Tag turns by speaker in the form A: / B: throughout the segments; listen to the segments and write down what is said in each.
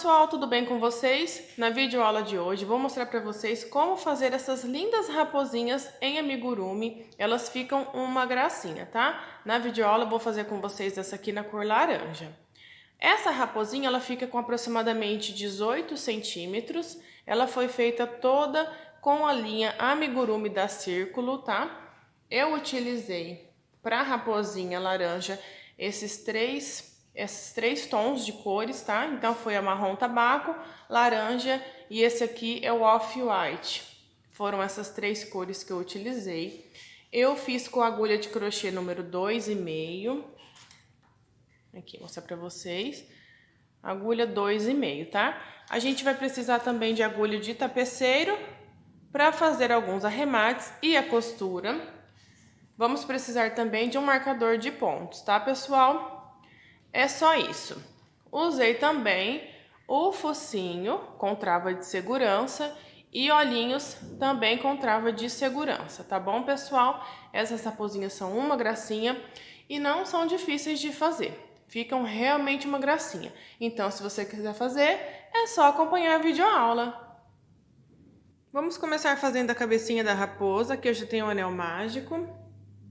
A: pessoal, tudo bem com vocês? Na videoaula de hoje vou mostrar para vocês como fazer essas lindas raposinhas em amigurumi. Elas ficam uma gracinha, tá? Na videoaula eu vou fazer com vocês essa aqui na cor laranja. Essa raposinha ela fica com aproximadamente 18 centímetros. Ela foi feita toda com a linha amigurumi da Círculo, tá? Eu utilizei para a raposinha laranja esses três tons de cores, tá? Então foi a marrom tabaco, laranja e esse aqui é o off-white. Foram essas três cores que eu utilizei. Eu fiz com a agulha de crochê número 2,5. Aqui, vou mostrar pra vocês. Agulha 2,5, tá? A gente vai precisar também de agulha de tapeceiro para fazer alguns arremates e a costura. Vamos precisar também de um marcador de pontos, tá, pessoal? É só isso. Usei também o focinho com trava de segurança e olhinhos também com trava de segurança, tá bom, pessoal? Essas raposinhas são uma gracinha e não são difíceis de fazer. Ficam realmente uma gracinha. Então, se você quiser fazer, é só acompanhar a videoaula. Vamos começar fazendo a cabecinha da raposa, que eu já tenho o anel mágico.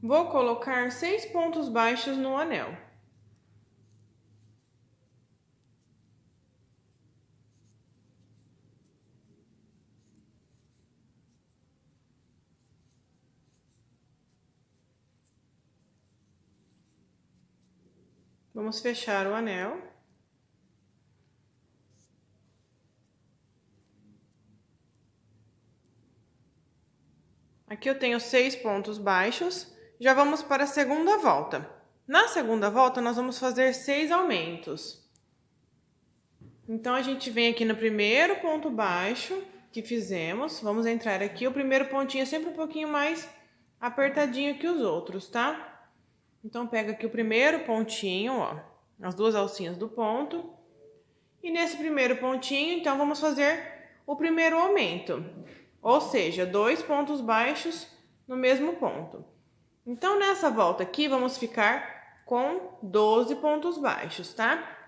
A: Vou colocar 6 pontos baixos no anel. Vamos fechar o anel. Aqui eu tenho 6 pontos baixos. Já vamos para a segunda volta. Na segunda volta, nós vamos fazer 6 aumentos. Então, a gente vem aqui no primeiro ponto baixo que fizemos. Vamos entrar aqui. O primeiro pontinho é sempre um pouquinho mais apertadinho que os outros, tá? Então, pega aqui o primeiro pontinho, ó. As duas alcinhas do ponto. E nesse primeiro pontinho, então, vamos fazer o primeiro aumento. Ou seja, 2 pontos baixos no mesmo ponto. Então, nessa volta aqui, vamos ficar com 12 pontos baixos, tá?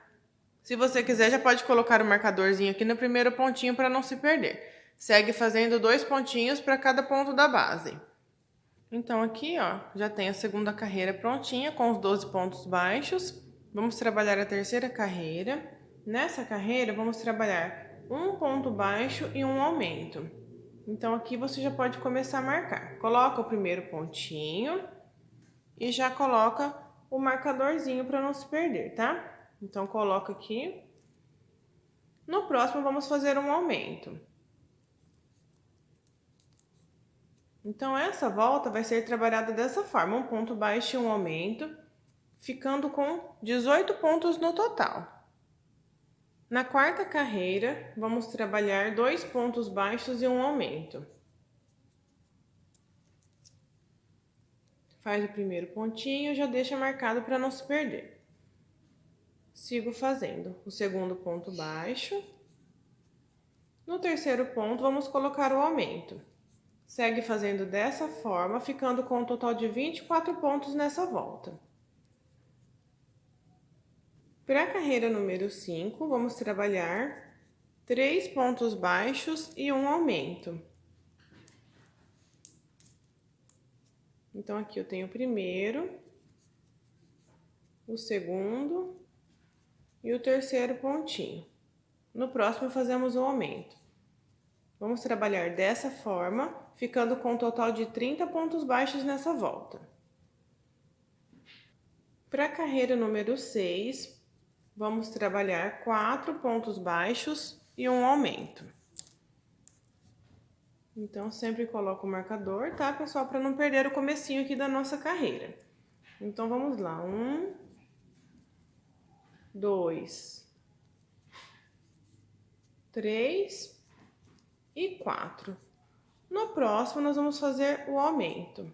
A: Se você quiser, já pode colocar o marcadorzinho aqui no primeiro pontinho para não se perder. Segue fazendo 2 pontinhos para cada ponto da base. Então, aqui, ó, já tem a segunda carreira prontinha com os 12 pontos baixos. Vamos trabalhar a terceira carreira. Nessa carreira, vamos trabalhar um ponto baixo e um aumento. Então, aqui você já pode começar a marcar. Coloca o primeiro pontinho e já coloca o marcadorzinho para não se perder, tá? Então, coloca aqui. No próximo, vamos fazer um aumento. Então, essa volta vai ser trabalhada dessa forma, um ponto baixo e um aumento, ficando com 18 pontos no total. Na quarta carreira, vamos trabalhar 2 pontos baixos e um aumento. Faz o primeiro pontinho, já deixa marcado para não se perder. Sigo fazendo o segundo ponto baixo. No terceiro ponto, vamos colocar o aumento. Segue fazendo dessa forma, ficando com um total de 24 pontos nessa volta. Para a carreira número 5, vamos trabalhar 3 pontos baixos e um aumento. Então, aqui eu tenho o primeiro, o segundo e o terceiro pontinho. No próximo, fazemos o aumento. Vamos trabalhar dessa forma, ficando com um total de 30 pontos baixos nessa volta. Para a carreira número 6, vamos trabalhar 4 pontos baixos e um aumento. Então, sempre coloco o marcador, tá, pessoal? Para não perder o comecinho aqui da nossa carreira. Então, vamos lá. 1, 2, 3 e 4. No próximo, nós vamos fazer o aumento.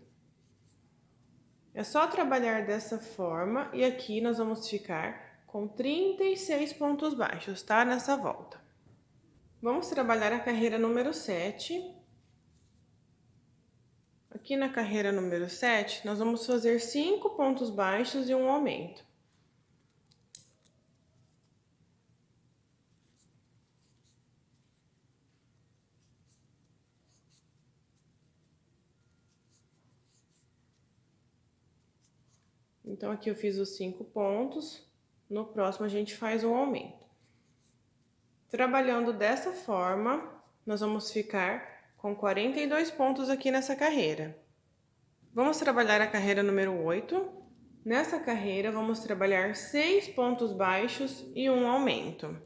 A: É só trabalhar dessa forma e aqui nós vamos ficar com 36 pontos baixos, tá? Nessa volta. Vamos trabalhar a carreira número 7. Aqui na carreira número 7, nós vamos fazer 5 pontos baixos e um aumento. Então, aqui eu fiz os 5 pontos, no próximo a gente faz um aumento. Trabalhando dessa forma, nós vamos ficar com 42 pontos aqui nessa carreira. Vamos trabalhar a carreira número 8. Nessa carreira, vamos trabalhar 6 pontos baixos e um aumento.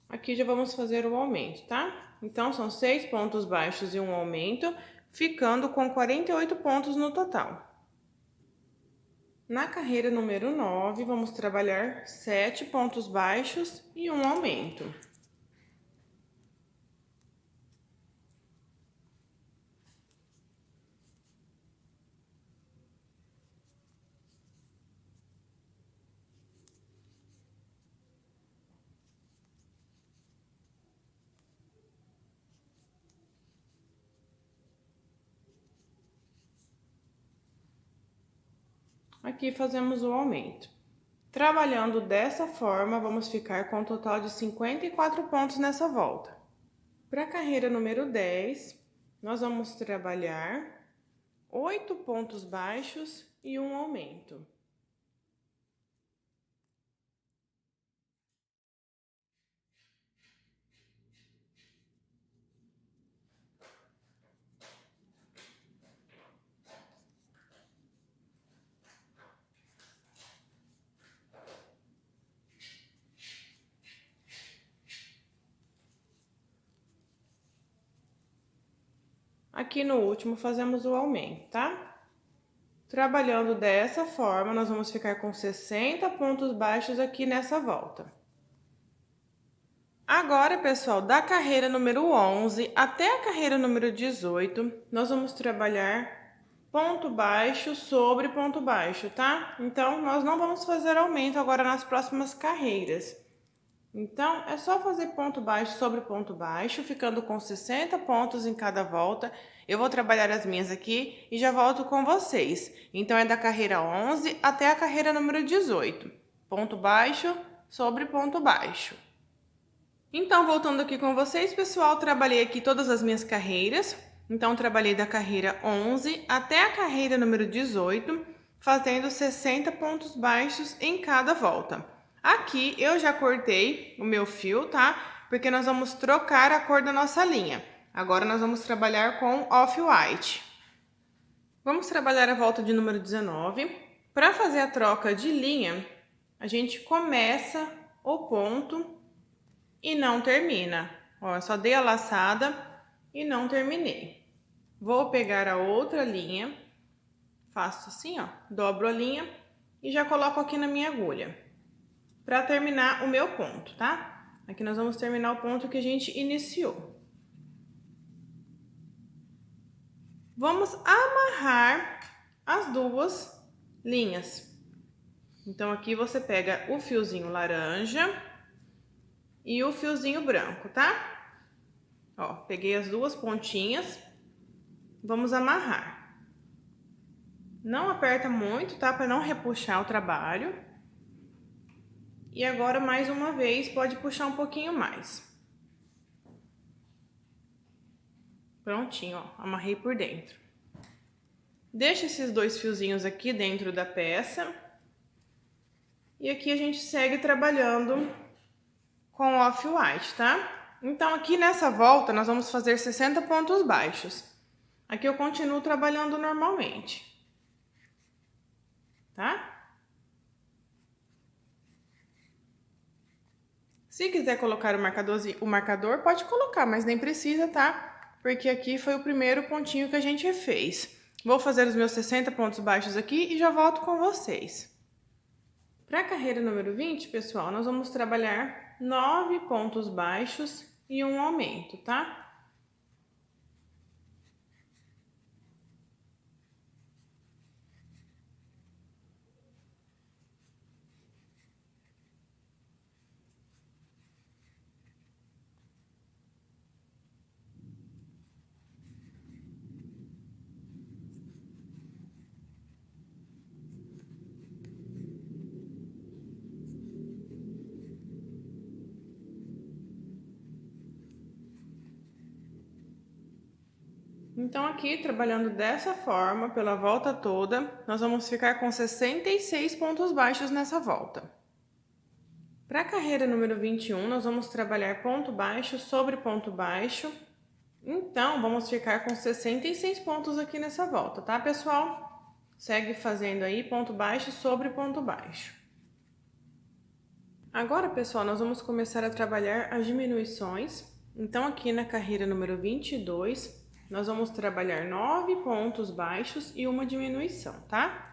A: Aqui já vamos fazer o aumento, tá? Então, são 6 pontos baixos e um aumento, ficando com 48 pontos no total. Na carreira número 9, vamos trabalhar 7 pontos baixos e um aumento. Aqui fazemos o aumento. Trabalhando dessa forma, vamos ficar com um total de 54 pontos nessa volta. Para a carreira número 10, nós vamos trabalhar 8 pontos baixos e um aumento. Aqui no último fazemos o aumento, tá? Trabalhando dessa forma, nós vamos ficar com 60 pontos baixos aqui nessa volta. Agora, pessoal, da carreira número 11 até a carreira número 18, nós vamos trabalhar ponto baixo sobre ponto baixo, tá? Então, nós não vamos fazer aumento agora nas próximas carreiras. Então, é só fazer ponto baixo sobre ponto baixo, ficando com 60 pontos em cada volta. Eu vou trabalhar as minhas aqui e já volto com vocês. Então, é da carreira 11 até a carreira número 18. Ponto baixo sobre ponto baixo. Então, voltando aqui com vocês, pessoal, trabalhei aqui todas as minhas carreiras. Então, trabalhei da carreira 11 até a carreira número 18, fazendo 60 pontos baixos em cada volta. Aqui eu já cortei o meu fio, tá? Porque nós vamos trocar a cor da nossa linha. Agora nós vamos trabalhar com off-white. Vamos trabalhar a volta de número 19. Para fazer a troca de linha, a gente começa o ponto e não termina. Ó, eu só dei a laçada e não terminei. Vou pegar a outra linha, faço assim, ó, dobro a linha e já coloco aqui na minha agulha. Para terminar o meu ponto, tá? Aqui nós vamos terminar o ponto que a gente iniciou. Vamos amarrar as duas linhas. Então, aqui você pega o fiozinho laranja e o fiozinho branco, tá? Ó, peguei as duas pontinhas, vamos amarrar. Não aperta muito, tá? Para não repuxar o trabalho. E agora, mais uma vez, pode puxar um pouquinho mais. Prontinho, ó, amarrei por dentro. Deixa esses dois fiozinhos aqui dentro da peça. E aqui a gente segue trabalhando com off-white, tá? Então, aqui nessa volta, nós vamos fazer 60 pontos baixos. Aqui eu continuo trabalhando normalmente, tá? Se quiser colocar o marcador, pode colocar, mas nem precisa, tá? Porque aqui foi o primeiro pontinho que a gente fez. Vou fazer os meus 60 pontos baixos aqui e já volto com vocês. Para a carreira número 20, pessoal, nós vamos trabalhar 9 pontos baixos e um aumento, tá? Então aqui, trabalhando dessa forma, pela volta toda, nós vamos ficar com 66 pontos baixos nessa volta. Para a carreira número 21, nós vamos trabalhar ponto baixo sobre ponto baixo. Então, vamos ficar com 66 pontos aqui nessa volta, tá, pessoal? Segue fazendo aí ponto baixo sobre ponto baixo. Agora, pessoal, nós vamos começar a trabalhar as diminuições. Então, aqui na carreira número 22, nós vamos trabalhar 9 pontos baixos e uma diminuição, tá?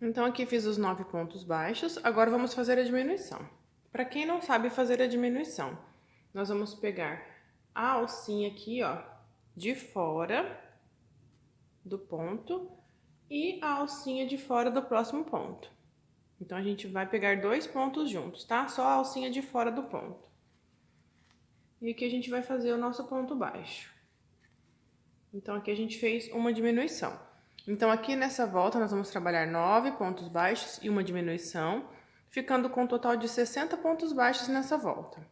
A: Então, aqui fiz os 9 pontos baixos, agora vamos fazer a diminuição. Para quem não sabe fazer a diminuição, nós vamos pegar a alcinha aqui, ó, de fora do ponto e a alcinha de fora do próximo ponto. Então, a gente vai pegar 2 pontos juntos, tá? Só a alcinha de fora do ponto. E aqui a gente vai fazer o nosso ponto baixo. Então, aqui a gente fez uma diminuição. Então, aqui nessa volta, nós vamos trabalhar 9 pontos baixos e uma diminuição, ficando com um total de 60 pontos baixos nessa volta.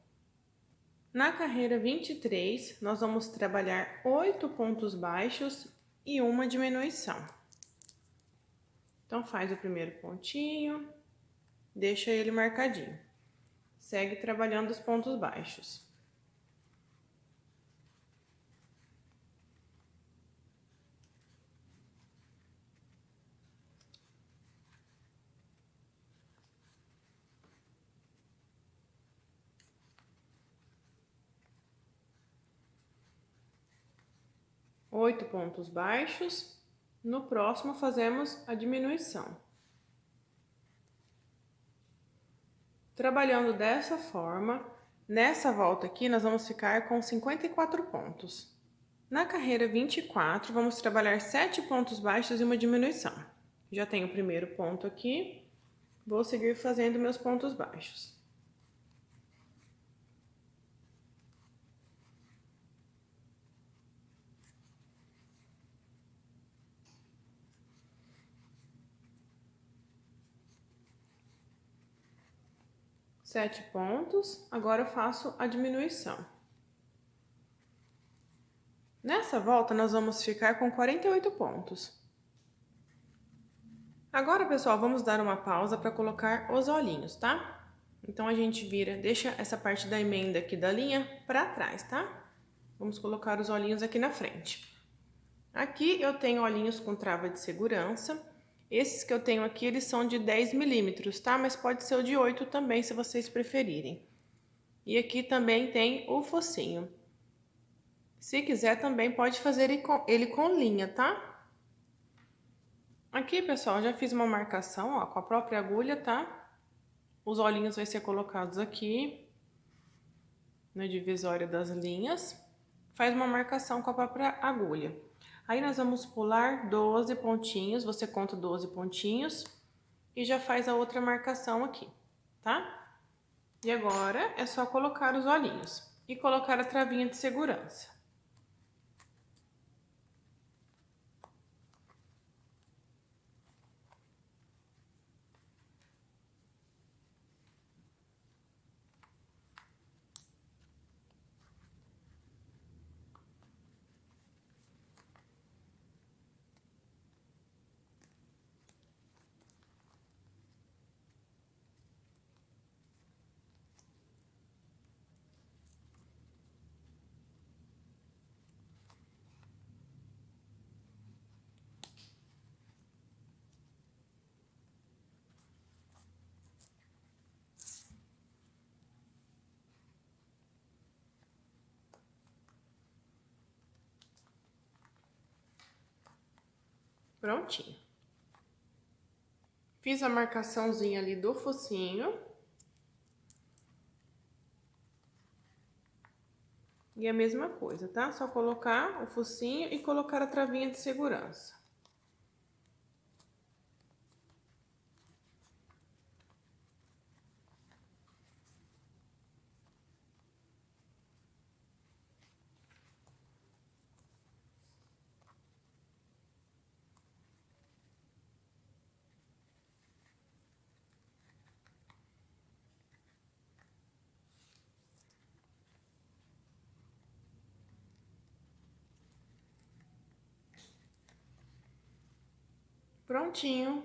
A: Na carreira 23, nós vamos trabalhar 8 pontos baixos e uma diminuição. Então, faz o primeiro pontinho, deixa ele marcadinho. Segue trabalhando os pontos baixos. Oito pontos baixos. No próximo, fazemos a diminuição. Trabalhando dessa forma, nessa volta aqui, nós vamos ficar com 54 pontos. Na carreira 24, vamos trabalhar 7 pontos baixos e uma diminuição. Já tenho o primeiro ponto aqui, vou seguir fazendo meus pontos baixos. Sete pontos, agora eu faço a diminuição. Nessa volta, nós vamos ficar com 48 pontos. Agora, pessoal, vamos dar uma pausa para colocar os olhinhos, tá? Então, a gente vira, deixa essa parte da emenda aqui da linha para trás, tá? Vamos colocar os olhinhos aqui na frente. Aqui eu tenho olhinhos com trava de segurança. Esses que eu tenho aqui, eles são de 10 milímetros, tá? Mas pode ser o de 8 também, se vocês preferirem. E aqui também tem o focinho. Se quiser, também pode fazer ele com linha, tá? Aqui, pessoal, já fiz uma marcação, ó, com a própria agulha, tá? Os olhinhos vão ser colocados aqui, na divisória das linhas. Faz uma marcação com a própria agulha. Aí, nós vamos pular 12 pontinhos, você conta 12 pontinhos e já faz a outra marcação aqui, tá? E agora, é só colocar os olhinhos e colocar a travinha de segurança. Prontinho. Fiz a marcaçãozinha ali do focinho. E a mesma coisa, tá? Só colocar o focinho e colocar a travinha de segurança. Prontinho.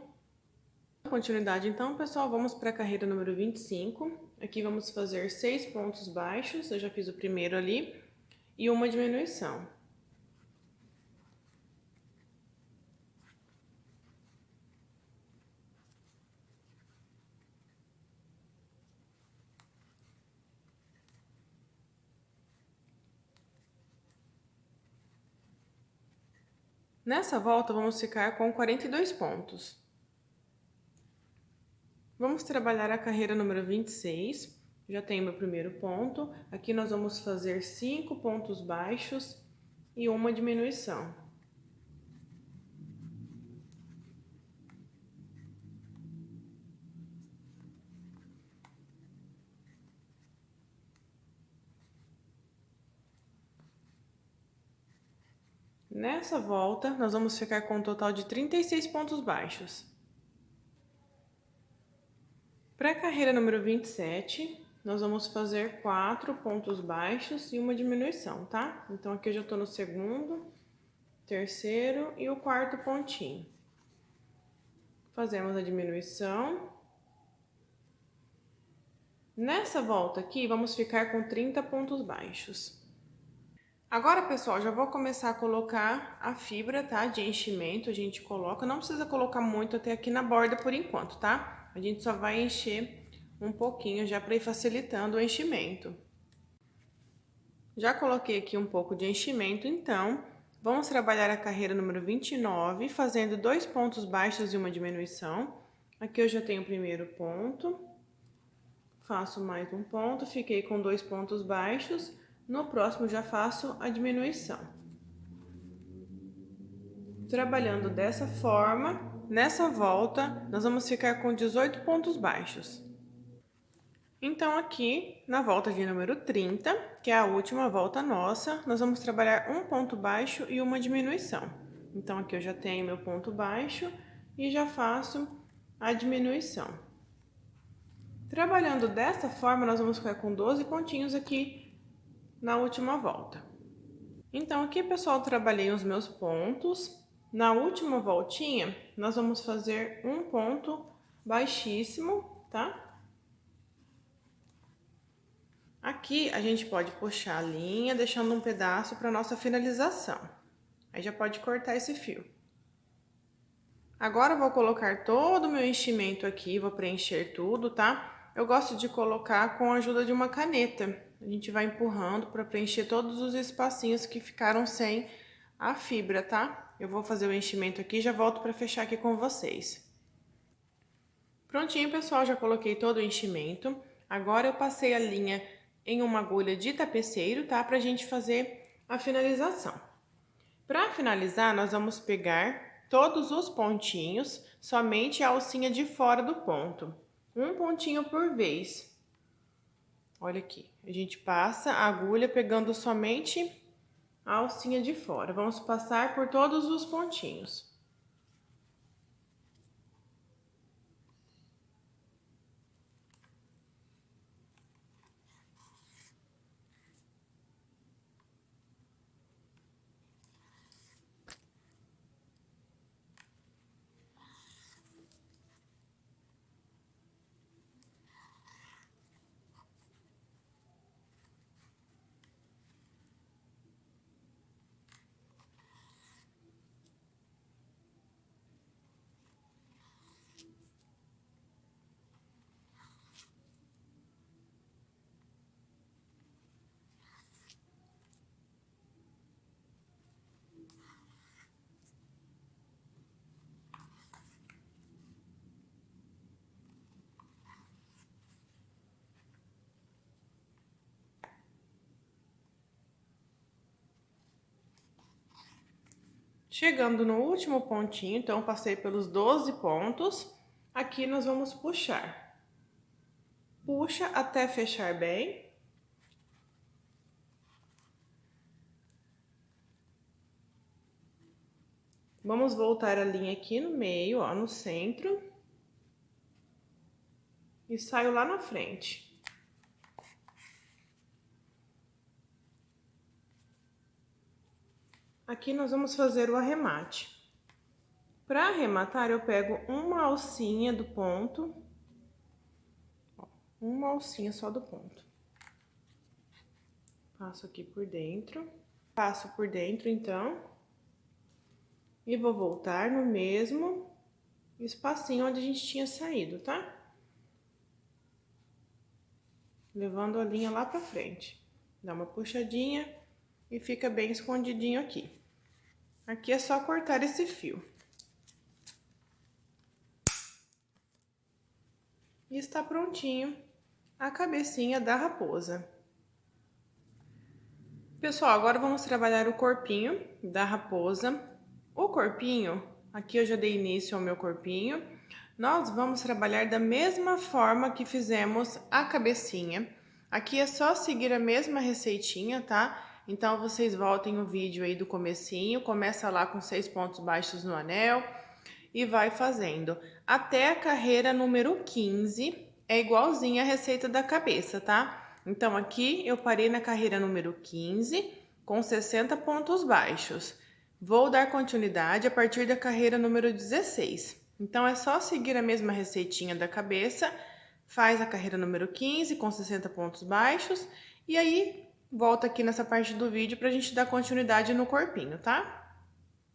A: Continuidade, então, pessoal, vamos para a carreira número 25. Aqui vamos fazer 6 pontos baixos, eu já fiz o primeiro ali, e uma diminuição. Nessa volta, vamos ficar com 42 pontos. Vamos trabalhar a carreira número 26. Já tenho meu primeiro ponto. Aqui nós vamos fazer 5 pontos baixos e uma diminuição. Nessa volta, nós vamos ficar com um total de 36 pontos baixos. Para a carreira número 27, nós vamos fazer 4 pontos baixos e uma diminuição, tá? Então, aqui eu já tô no segundo, terceiro e o quarto pontinho. Fazemos a diminuição. Nessa volta aqui, vamos ficar com 30 pontos baixos. Agora, pessoal, já vou começar a colocar a fibra, tá? De enchimento, a gente coloca, não precisa colocar muito até aqui na borda por enquanto, tá? A gente só vai encher um pouquinho já para ir facilitando o enchimento. Já coloquei aqui um pouco de enchimento, então, vamos trabalhar a carreira número 29, fazendo 2 pontos baixos e uma diminuição. Aqui eu já tenho o primeiro ponto, faço mais um ponto, fiquei com 2 pontos baixos. No próximo já faço a diminuição. Trabalhando dessa forma, nessa volta, nós vamos ficar com 18 pontos baixos. Então, aqui, na volta de número 30, que é a última volta nossa, nós vamos trabalhar um ponto baixo e uma diminuição. Então, aqui eu já tenho meu ponto baixo e já faço a diminuição. Trabalhando dessa forma, nós vamos ficar com 12 pontinhos aqui na última volta. Então, aqui, pessoal, trabalhei os meus pontos. Na última voltinha, nós vamos fazer um ponto baixíssimo, tá? Aqui, a gente pode puxar a linha, deixando um pedaço para nossa finalização. Aí já pode cortar esse fio. Agora, eu vou colocar todo o meu enchimento aqui, vou preencher tudo, tá? Eu gosto de colocar com a ajuda de uma caneta. A gente vai empurrando para preencher todos os espacinhos que ficaram sem a fibra, tá? Eu vou fazer o enchimento aqui e já volto para fechar aqui com vocês. Prontinho, pessoal, já coloquei todo o enchimento. Agora eu passei a linha em uma agulha de tapeceiro, tá? Pra gente fazer a finalização. Para finalizar, nós vamos pegar todos os pontinhos, somente a alcinha de fora do ponto. Um pontinho por vez. Olha aqui, a gente passa a agulha pegando somente a alcinha de fora. Vamos passar por todos os pontinhos. Chegando no último pontinho, então passei pelos 12 pontos, aqui nós vamos puxar. Puxa até fechar bem. Vamos voltar a linha aqui no meio, ó, no centro. E saio lá na frente. Aqui nós vamos fazer o arremate. Para arrematar, eu pego uma alcinha do ponto. Ó, uma alcinha só do ponto. Passo aqui por dentro. Passo por dentro, então. E vou voltar no mesmo espacinho onde a gente tinha saído, tá? Levando a linha lá pra frente. Dá uma puxadinha e fica bem escondidinho aqui. Aqui é só cortar esse fio. E está prontinho a cabecinha da raposa. Pessoal, agora vamos trabalhar o corpinho da raposa. O corpinho, aqui eu já dei início ao meu corpinho. Nós vamos trabalhar da mesma forma que fizemos a cabecinha. Aqui é só seguir a mesma receitinha, tá? Então, vocês voltem o vídeo aí do comecinho, começa lá com 6 pontos baixos no anel e vai fazendo. Até a carreira número 15, é igualzinha a receita da cabeça, tá? Então, aqui eu parei na carreira número 15, com 60 pontos baixos. Vou dar continuidade a partir da carreira número 16. Então, é só seguir a mesma receitinha da cabeça, faz a carreira número 15 com 60 pontos baixos e aí volta aqui nessa parte do vídeo pra gente dar continuidade no corpinho, tá?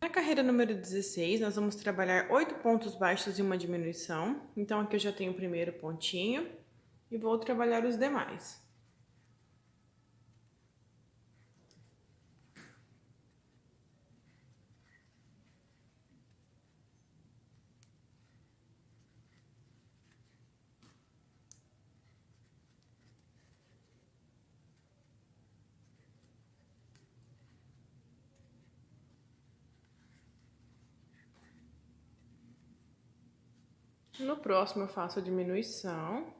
A: Na carreira número 16, nós vamos trabalhar 8 pontos baixos e uma diminuição. Então, aqui eu já tenho o primeiro pontinho e vou trabalhar os demais. No próximo eu faço a diminuição.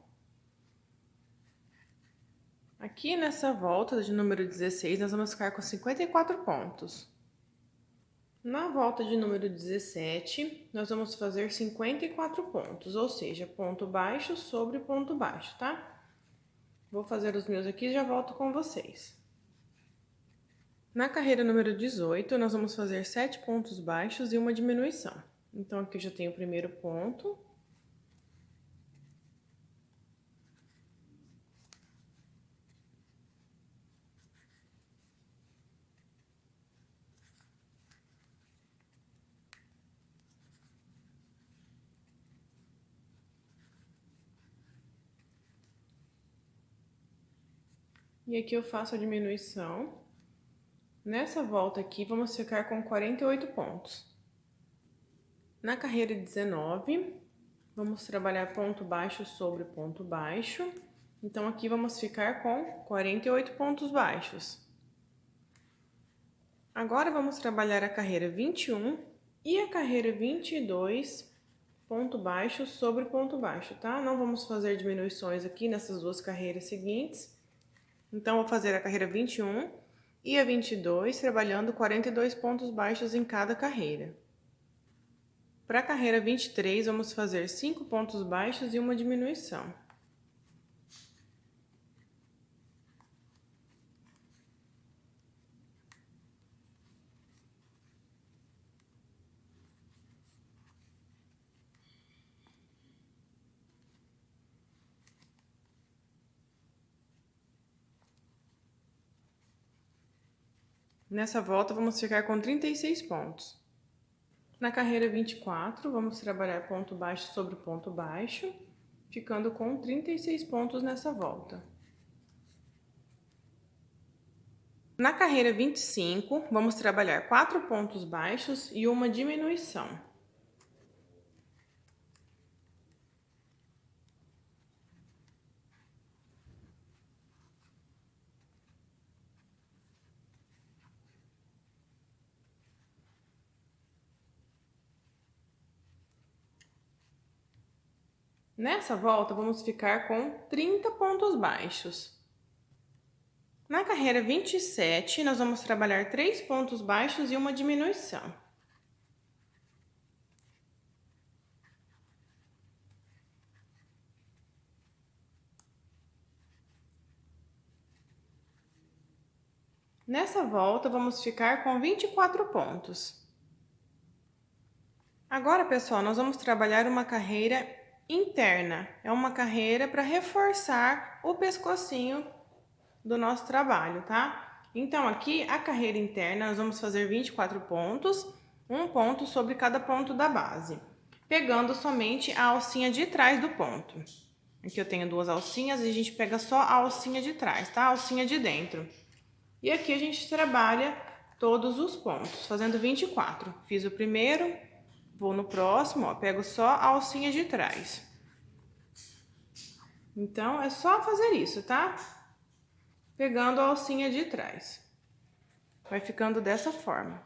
A: Aqui nessa volta de número 16, nós vamos ficar com 54 pontos. Na volta de número 17, nós vamos fazer 54 pontos, ou seja, ponto baixo sobre ponto baixo, tá? Vou fazer os meus aqui e já volto com vocês. Na carreira número 18, nós vamos fazer 7 pontos baixos e uma diminuição. Então, aqui eu já tenho o primeiro ponto. E aqui eu faço a diminuição. Nessa volta aqui, vamos ficar com 48 pontos. Na carreira 19, vamos trabalhar ponto baixo sobre ponto baixo. Então, aqui vamos ficar com 48 pontos baixos. Agora, vamos trabalhar a carreira 21 e a carreira 22, ponto baixo sobre ponto baixo, tá? Não vamos fazer diminuições aqui nessas duas carreiras seguintes. Então, vou fazer a carreira 21 e a 22, trabalhando 42 pontos baixos em cada carreira. Para a carreira 23, vamos fazer 5 pontos baixos e uma diminuição. Nessa volta, vamos ficar com 36 pontos. Na carreira 24, vamos trabalhar ponto baixo sobre ponto baixo, ficando com 36 pontos nessa volta. Na carreira 25, vamos trabalhar 4 pontos baixos e uma diminuição. Nessa volta, vamos ficar com 30 pontos baixos. Na carreira 27, nós vamos trabalhar 3 pontos baixos e uma diminuição. Nessa volta, vamos ficar com 24 pontos. Agora, pessoal, nós vamos trabalhar uma carreira interna. É uma carreira para reforçar o pescocinho do nosso trabalho, tá? Então, aqui, a carreira interna, nós vamos fazer 24 pontos, um ponto sobre cada ponto da base, pegando somente a alcinha de trás do ponto. Aqui eu tenho 2 alcinhas e a gente pega só a alcinha de trás, tá? A alcinha de dentro. E aqui a gente trabalha todos os pontos, fazendo 24. Fiz o primeiro, vou no próximo, ó, pego só a alcinha de trás. Então, é só fazer isso, tá? Pegando a alcinha de trás. Vai ficando dessa forma.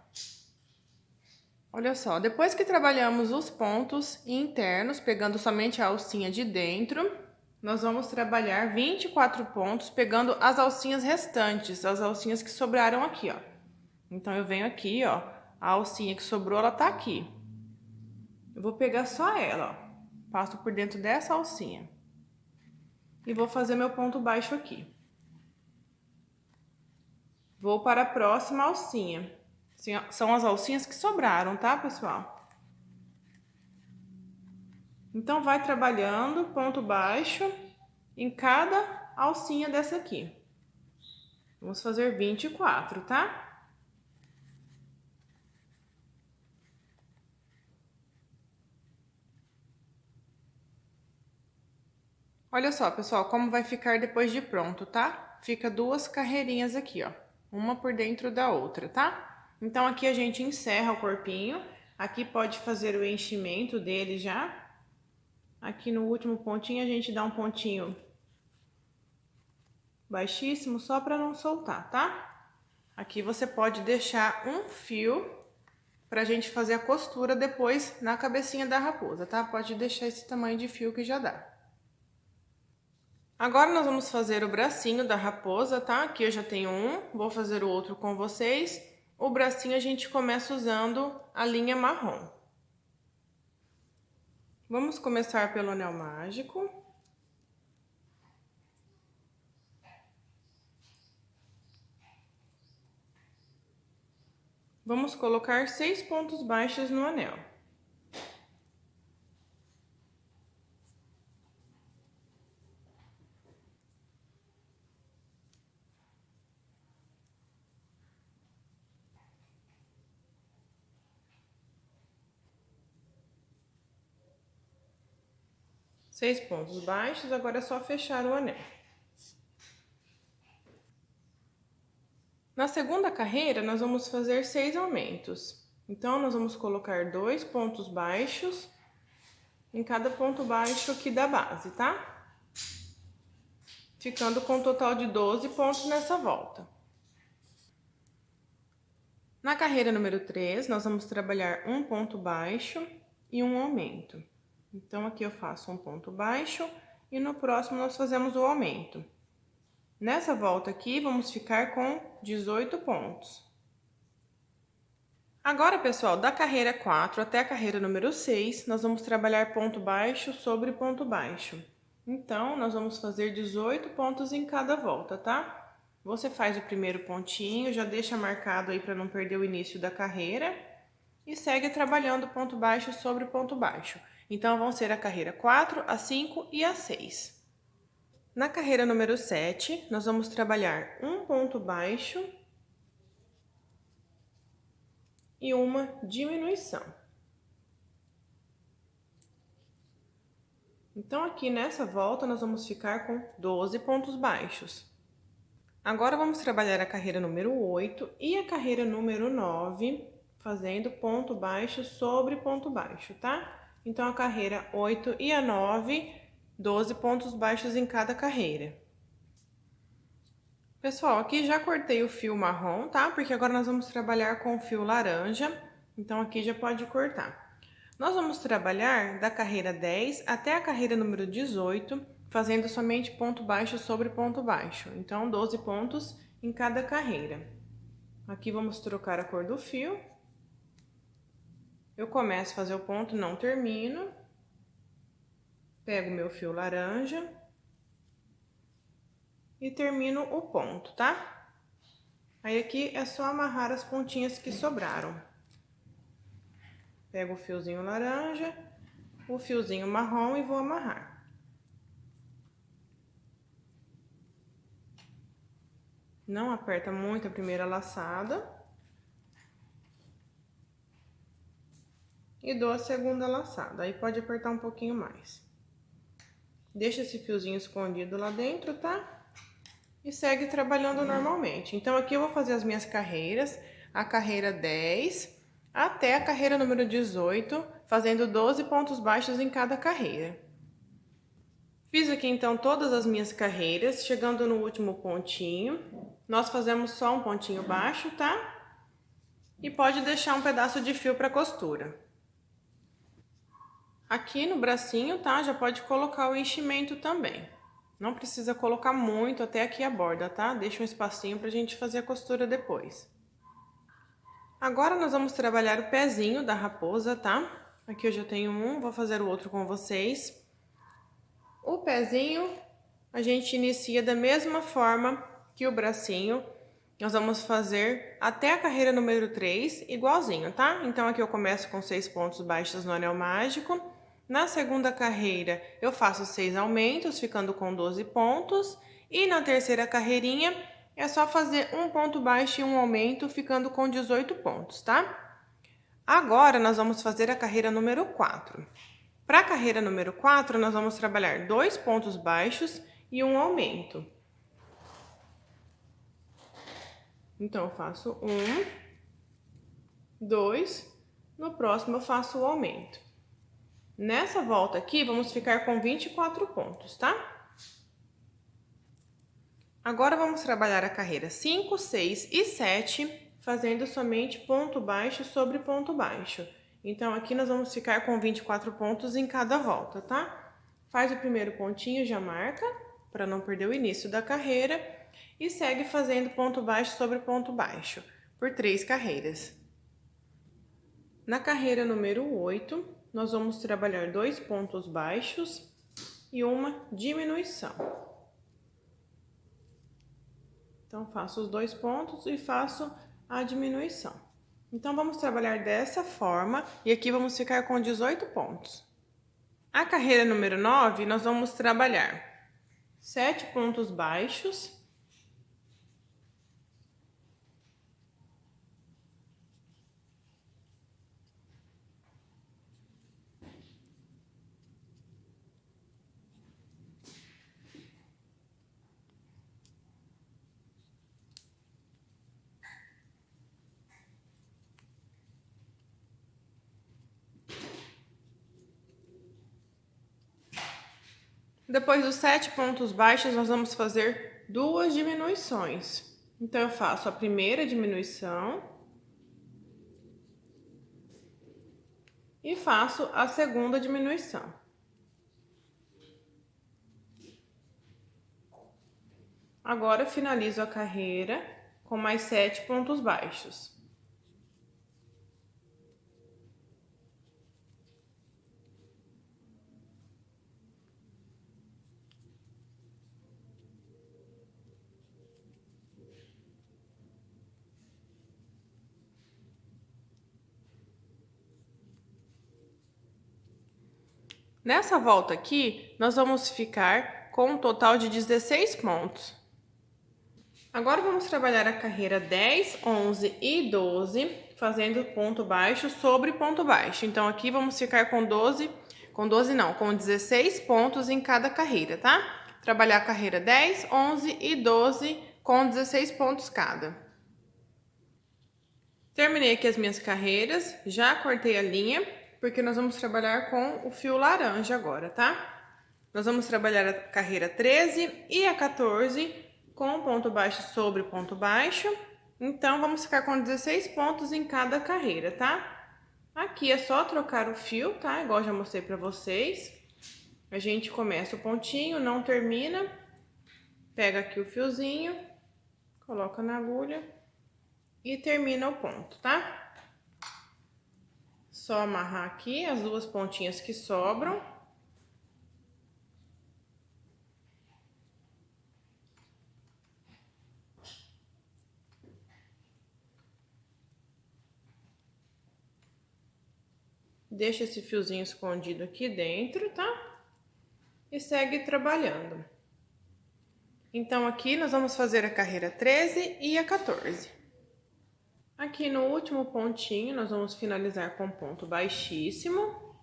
A: Olha só, depois que trabalhamos os pontos internos, pegando somente a alcinha de dentro, nós vamos trabalhar 24 pontos, pegando as alcinhas restantes, as alcinhas que sobraram aqui, ó. Então, eu venho aqui, ó, a alcinha que sobrou, ela tá aqui. Eu vou pegar só ela, ó. Passo por dentro dessa alcinha. E vou fazer meu ponto baixo aqui. Vou para a próxima alcinha. São as alcinhas que sobraram, tá, pessoal? Então, vai trabalhando ponto baixo em cada alcinha dessa aqui. Vamos fazer 24, tá? Olha só, pessoal, como vai ficar depois de pronto, tá? Fica 2 carreirinhas aqui, ó. Uma por dentro da outra, tá? Então, aqui a gente encerra o corpinho. Aqui pode fazer o enchimento dele já. Aqui no último pontinho, a gente dá um pontinho baixíssimo, só para não soltar, tá? Aqui você pode deixar um fio pra gente fazer a costura depois na cabecinha da raposa, tá? Pode deixar esse tamanho de fio que já dá. Agora nós vamos fazer o bracinho da raposa, tá? Aqui eu já tenho um, vou fazer o outro com vocês. O bracinho a gente começa usando a linha marrom. Vamos começar pelo anel mágico. Vamos colocar 6 pontos baixos no anel. Seis pontos baixos, agora é só fechar o anel. Na segunda carreira, nós vamos fazer 6 aumentos. Então, nós vamos colocar 2 pontos baixos em cada ponto baixo aqui da base, tá? Ficando com um total de 12 pontos nessa volta. Na carreira número 3, nós vamos trabalhar um ponto baixo e um aumento. Então, aqui eu faço um ponto baixo e no próximo nós fazemos o aumento. Nessa volta aqui, vamos ficar com 18 pontos. Agora, pessoal, da carreira 4 até a carreira número 6, nós vamos trabalhar ponto baixo sobre ponto baixo. Então, nós vamos fazer 18 pontos em cada volta, tá? Você faz o primeiro pontinho, já deixa marcado aí para não perder o início da carreira e segue trabalhando ponto baixo sobre ponto baixo. Então, vão ser a carreira 4, a 5 e a 6. Na carreira número 7, nós vamos trabalhar um ponto baixo e uma diminuição. Então, aqui nessa volta, nós vamos ficar com 12 pontos baixos. Agora, vamos trabalhar a carreira número 8 e a carreira número 9, fazendo ponto baixo sobre ponto baixo, tá? Então, a carreira 8 e a 9... 12 pontos baixos em cada carreira. Pessoal, aqui já cortei o fio marrom, tá? Porque agora nós vamos trabalhar com o fio laranja, então aqui já pode cortar. Nós vamos trabalhar da carreira 10 até a carreira número 18, fazendo somente ponto baixo sobre ponto baixo. Então, 12 pontos em cada carreira. Aqui vamos trocar a cor do fio. Eu começo a fazer o ponto, não termino. Pego meu fio laranja e termino o ponto, tá? Aí aqui é só amarrar as pontinhas que sobraram. Pego o fiozinho laranja, o fiozinho marrom e vou amarrar. Não aperta muito a primeira laçada. E dou a segunda laçada, aí pode apertar um pouquinho mais. Deixa esse fiozinho escondido lá dentro, tá? E segue trabalhando normalmente. Então, aqui eu vou fazer as minhas carreiras, a carreira 10 até a carreira número 18, fazendo 12 pontos baixos em cada carreira. Fiz aqui, então, todas as minhas carreiras, chegando no último pontinho. Nós fazemos só um pontinho baixo, tá? E pode deixar um pedaço de fio para costura. Aqui no bracinho, tá? Já pode colocar o enchimento também. Não precisa colocar muito até aqui a borda, tá? Deixa um espacinho pra gente fazer a costura depois. Agora nós vamos trabalhar o pezinho da raposa, tá? Aqui eu já tenho um, vou fazer o outro com vocês. O pezinho a gente inicia da mesma forma que o bracinho. Nós vamos fazer até a carreira número 3, igualzinho, tá? Então aqui eu começo com 6 pontos baixos no anel mágico. Na segunda carreira eu faço 6 aumentos, ficando com 12 pontos. E na terceira carreirinha é só fazer um ponto baixo e um aumento, ficando com 18 pontos, tá? Agora nós vamos fazer a carreira número 4. Para a carreira número 4, nós vamos trabalhar 2 pontos baixos e um aumento. Então, eu faço 1, 2, no próximo eu faço o aumento. Nessa volta aqui, vamos ficar com 24 pontos, tá? Agora, vamos trabalhar a carreira 5, 6 e 7, fazendo somente ponto baixo sobre ponto baixo. Então, aqui nós vamos ficar com 24 pontos em cada volta, tá? Faz o primeiro pontinho, já marca, para não perder o início da carreira. E segue fazendo ponto baixo sobre ponto baixo, por 3 carreiras. Na carreira número 8, nós vamos trabalhar 2 pontos baixos e uma diminuição. Então, faço os 2 pontos e faço a diminuição. Então, vamos trabalhar dessa forma e aqui vamos ficar com 18 pontos. A carreira número 9, nós vamos trabalhar 7 pontos baixos. Depois dos 7 pontos baixos, nós vamos fazer 2 diminuições. Então, eu faço a primeira diminuição e faço a segunda diminuição. Agora, finalizo a carreira com mais 7 pontos baixos. Nessa volta aqui, nós vamos ficar com um total de 16 pontos. Agora, vamos trabalhar a carreira 10, 11 e 12, fazendo ponto baixo sobre ponto baixo. Então, aqui vamos ficar com 16 pontos em cada carreira, tá? Trabalhar a carreira 10, 11 e 12 com 16 pontos cada. Terminei aqui as minhas carreiras, já cortei a linha, porque nós vamos trabalhar com o fio laranja agora, tá? Nós vamos trabalhar a carreira 13 e a 14 com ponto baixo sobre ponto baixo. Então, vamos ficar com 16 pontos em cada carreira, tá? Aqui é só trocar o fio, tá? Igual já mostrei pra vocês. A gente começa o pontinho, não termina. Pega aqui o fiozinho, coloca na agulha e termina o ponto, tá? Só amarrar aqui as duas pontinhas que sobram. Deixa esse fiozinho escondido aqui dentro, tá? E segue trabalhando. Então, aqui nós vamos fazer a carreira 13 e a 14. Aqui no último pontinho, nós vamos finalizar com ponto baixíssimo.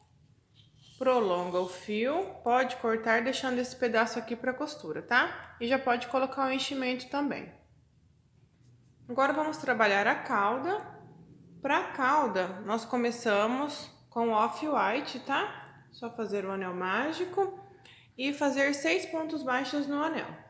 A: Prolonga o fio, pode cortar deixando esse pedaço aqui para costura, tá? E já pode colocar o enchimento também. Agora vamos trabalhar a cauda. Para a cauda, nós começamos com off-white, tá? Só fazer o anel mágico e fazer 6 pontos baixos no anel.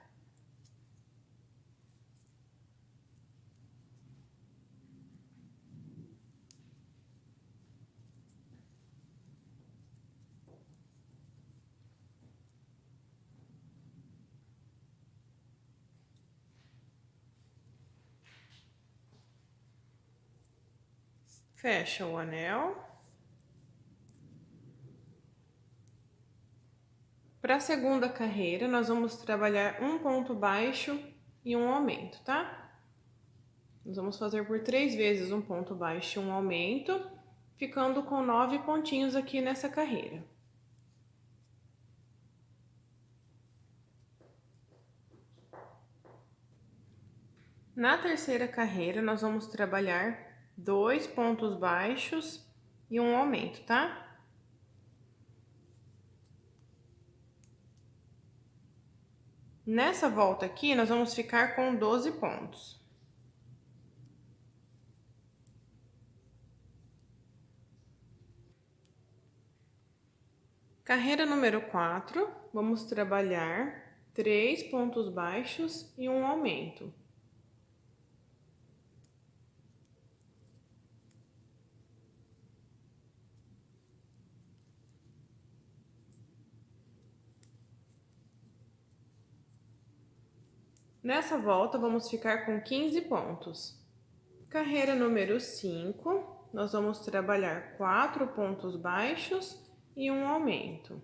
A: Fecha o anel. Para a segunda carreira, nós vamos trabalhar um ponto baixo e um aumento, tá? Nós vamos fazer por 3 vezes um ponto baixo e um aumento, ficando com 9 pontinhos aqui nessa carreira. Na terceira carreira, nós vamos trabalhar 2 pontos baixos e um aumento, tá? Nessa volta aqui, nós vamos ficar com 12 pontos. Carreira número 4, vamos trabalhar 3 pontos baixos e um aumento. Nessa volta, vamos ficar com 15 pontos. Carreira número 5, nós vamos trabalhar 4 pontos baixos e um aumento.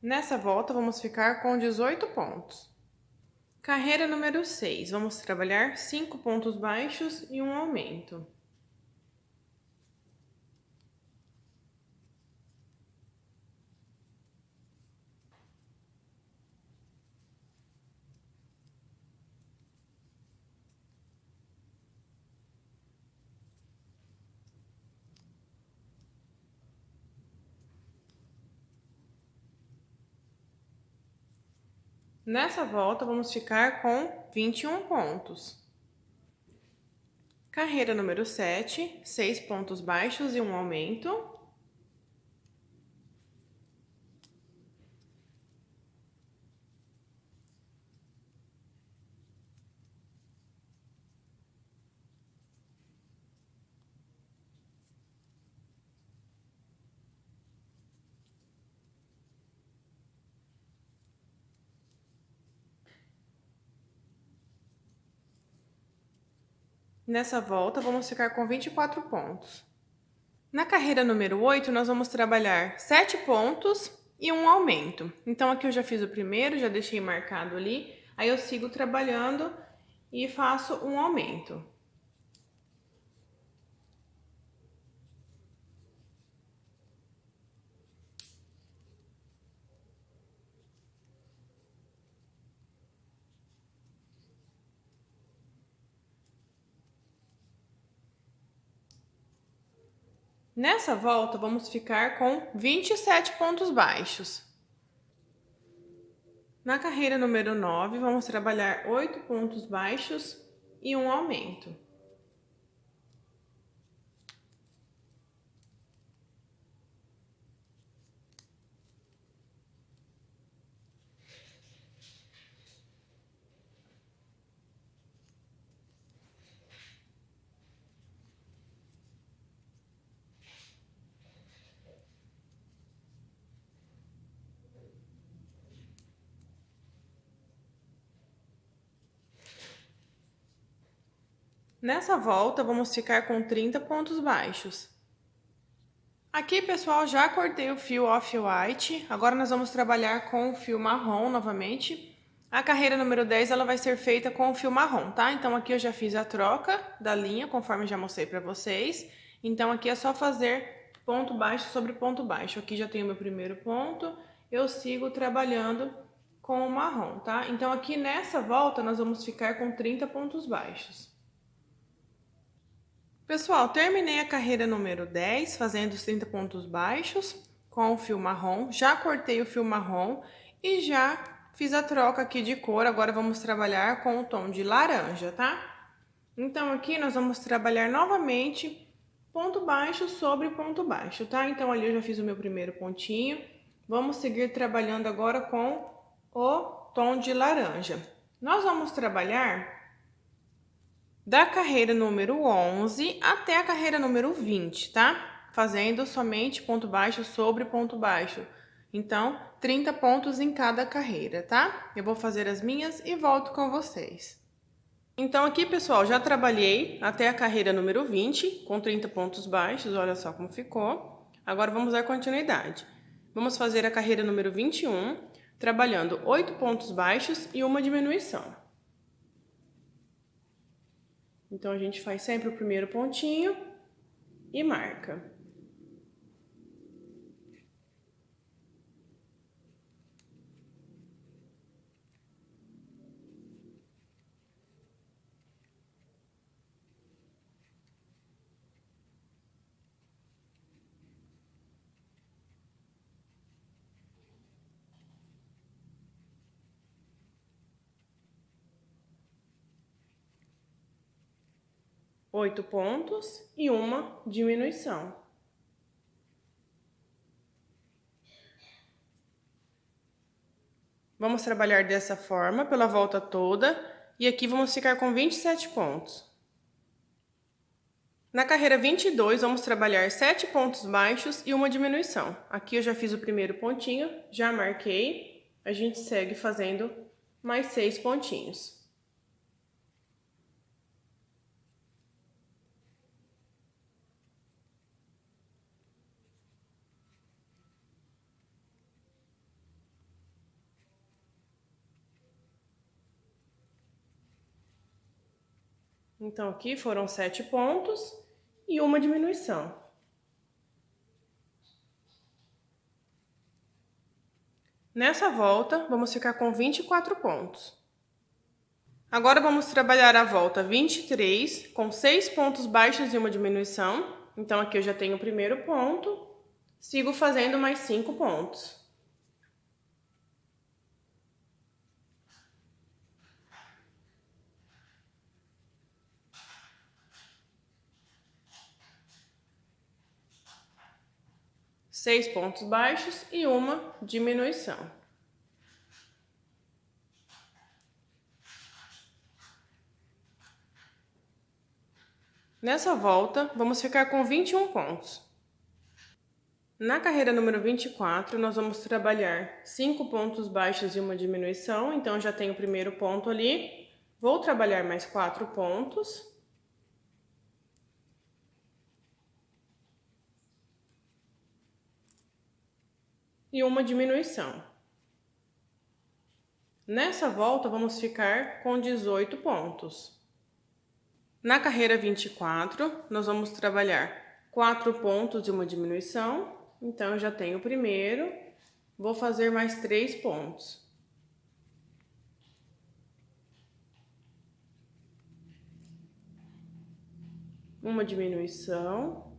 A: Nessa volta, vamos ficar com 18 pontos. Carreira número 6, vamos trabalhar 5 pontos baixos e um aumento. Nessa volta, vamos ficar com 21 pontos. Carreira número 7, 6 pontos baixos e um aumento. Nessa volta, vamos ficar com 24 pontos. Na carreira número 8, nós vamos trabalhar 7 pontos e um aumento. Então, aqui eu já fiz o primeiro, já deixei marcado ali. Aí eu sigo trabalhando e faço um aumento. Nessa volta, vamos ficar com 27 pontos baixos. Na carreira número 9, vamos trabalhar 8 pontos baixos e um aumento. Nessa volta, vamos ficar com 30 pontos baixos. Aqui, pessoal, já cortei o fio off-white, agora nós vamos trabalhar com o fio marrom novamente. A carreira número 10, ela vai ser feita com o fio marrom, tá? Então, aqui eu já fiz a troca da linha, conforme já mostrei pra vocês. Então, aqui é só fazer ponto baixo sobre ponto baixo. Aqui já tenho meu primeiro ponto, eu sigo trabalhando com o marrom, tá? Então, aqui nessa volta, nós vamos ficar com 30 pontos baixos. Pessoal, terminei a carreira número 10, fazendo os 30 pontos baixos com o fio marrom. Já cortei o fio marrom e já fiz a troca aqui de cor. Agora vamos trabalhar com o tom de laranja, tá? Então, aqui nós vamos trabalhar novamente ponto baixo sobre ponto baixo, tá? Então, ali eu já fiz o meu primeiro pontinho. Vamos seguir trabalhando agora com o tom de laranja. Nós vamos trabalhar da carreira número 11 até a carreira número 20, tá? Fazendo somente ponto baixo sobre ponto baixo. Então, 30 pontos em cada carreira, tá? Eu vou fazer as minhas e volto com vocês. Então, aqui, pessoal, já trabalhei até a carreira número 20, com 30 pontos baixos, olha só como ficou. Agora, vamos dar continuidade. Vamos fazer a carreira número 21, trabalhando 8 pontos baixos e uma diminuição. Então, a gente faz sempre o primeiro pontinho e marca. Oito pontos e uma diminuição. Vamos trabalhar dessa forma pela volta toda e aqui vamos ficar com 27 pontos. Na carreira 22, vamos trabalhar 7 pontos baixos e uma diminuição. Aqui eu já fiz o primeiro pontinho, já marquei. A gente segue fazendo mais 6 pontinhos. Então, aqui foram 7 pontos e uma diminuição. Nessa volta, vamos ficar com 24 pontos. Agora, vamos trabalhar a volta 23, com 6 pontos baixos e uma diminuição. Então, aqui eu já tenho o primeiro ponto, sigo fazendo mais 5 pontos. Seis pontos baixos e uma diminuição. Nessa volta, vamos ficar com 21 pontos. Na carreira número 24, nós vamos trabalhar 5 pontos baixos e uma diminuição. Então, já tenho o primeiro ponto ali. Vou trabalhar mais 4 pontos. E uma diminuição. Nessa volta, vamos ficar com 18 pontos. Na carreira 24, nós vamos trabalhar 4 pontos e uma diminuição. Então, eu já tenho o primeiro, vou fazer mais 3 pontos. Uma diminuição.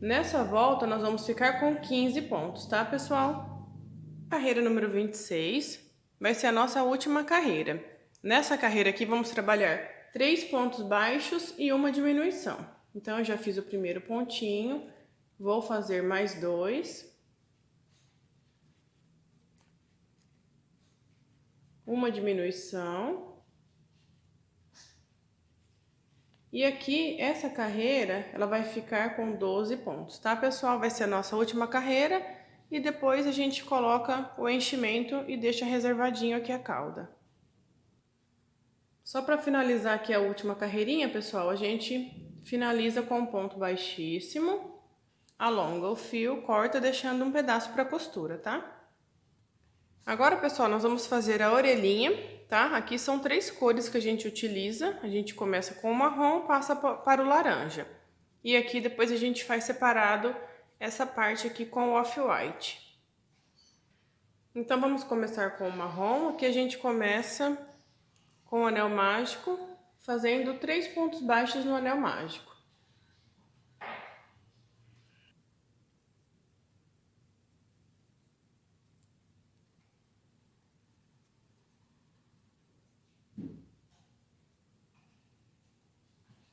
A: Nessa volta, nós vamos ficar com 15 pontos, tá, pessoal? Carreira número 26 vai ser a nossa última carreira. Nessa carreira aqui, vamos trabalhar 3 pontos baixos e uma diminuição. Então, eu já fiz o primeiro pontinho, vou fazer mais 2. Uma diminuição. E aqui, essa carreira, ela vai ficar com 12 pontos, tá, pessoal? Vai ser a nossa última carreira e depois a gente coloca o enchimento e deixa reservadinho aqui a cauda. Só para finalizar aqui a última carreirinha, pessoal, a gente finaliza com um ponto baixíssimo, alonga o fio, corta deixando um pedaço para costura, tá? Agora, pessoal, nós vamos fazer a orelhinha, tá? Aqui são 3 cores que a gente utiliza. A gente começa com o marrom, passa para o laranja. E aqui depois a gente faz separado essa parte aqui com o off-white. Então, vamos começar com o marrom. Aqui a gente começa com o anel mágico, fazendo 3 pontos baixos no anel mágico.